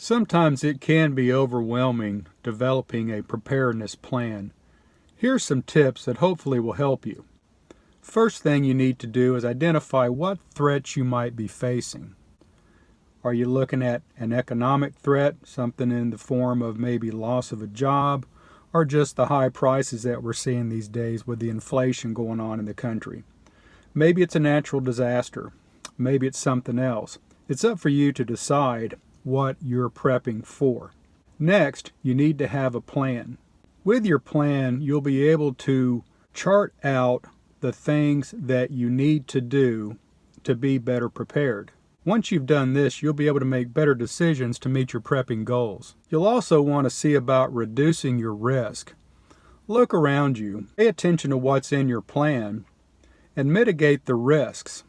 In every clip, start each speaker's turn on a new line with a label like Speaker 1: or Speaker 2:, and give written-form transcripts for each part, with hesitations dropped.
Speaker 1: Sometimes it can be overwhelming developing a preparedness plan. Here's some tips that hopefully will help you. First thing you need to do is identify what threats you might be facing. Are you looking at an economic threat, something in the form of maybe loss of a job, or just the high prices that we're seeing these days with the inflation going on in the country? Maybe it's a natural disaster. Maybe it's something else. It's up for you to decide what you're prepping for. Next, you need to have a plan. With your plan, you'll be able to chart out the things that you need to do to be better prepared. Once you've done this, you'll be able to make better decisions to meet your prepping goals. You'll also want to see about reducing your risk. Look around you, pay attention to what's in your plan, and mitigate the risks.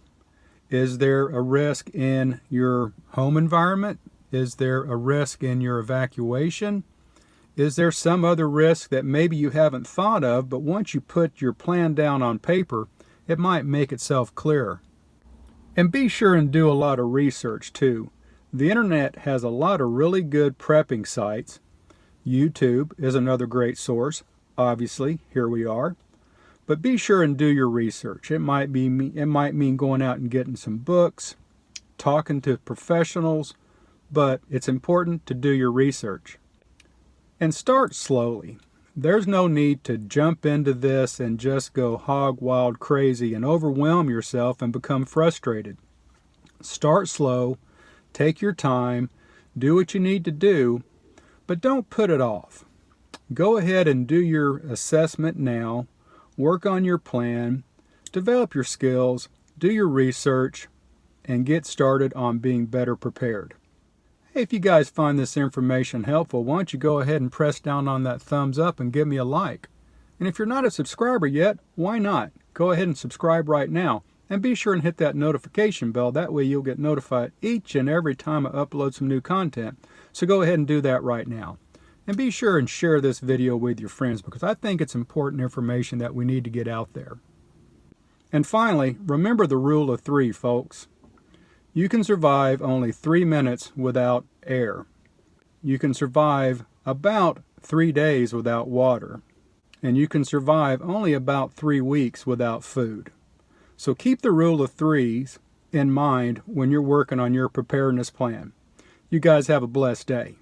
Speaker 1: Is there a risk in your home environment? Is there a risk in your evacuation? Is there some other risk that maybe you haven't thought of, but once you put your plan down on paper, it might make itself clearer? And be sure and do a lot of research too. The internet has a lot of really good prepping sites. YouTube is another great source. Obviously, here we are. But be sure and do your research. It might mean going out and getting some books, talking to professionals, but it's important to do your research. And start slowly. There's no need to jump into this and just go hog wild crazy and overwhelm yourself and become frustrated. Start slow, take your time, do what you need to do, but don't put it off. Go ahead and do your assessment now, work on your plan, develop your skills, do your research, and get started on being better prepared. Hey, if you guys find this information helpful, why don't you go ahead and press down on that thumbs up and give me a like. And if you're not a subscriber yet, why not? Go ahead and subscribe right now. And be sure and hit that notification bell. That way you'll get notified each and every time I upload some new content. So go ahead and do that right now. And be sure and share this video with your friends because I think it's important information that we need to get out there. And finally, remember the rule of 3, folks. You can survive only 3 minutes without air. You can survive about 3 days without water. And you can survive only about 3 weeks without food. So keep the rule of 3s in mind when you're working on your preparedness plan. You guys have a blessed day.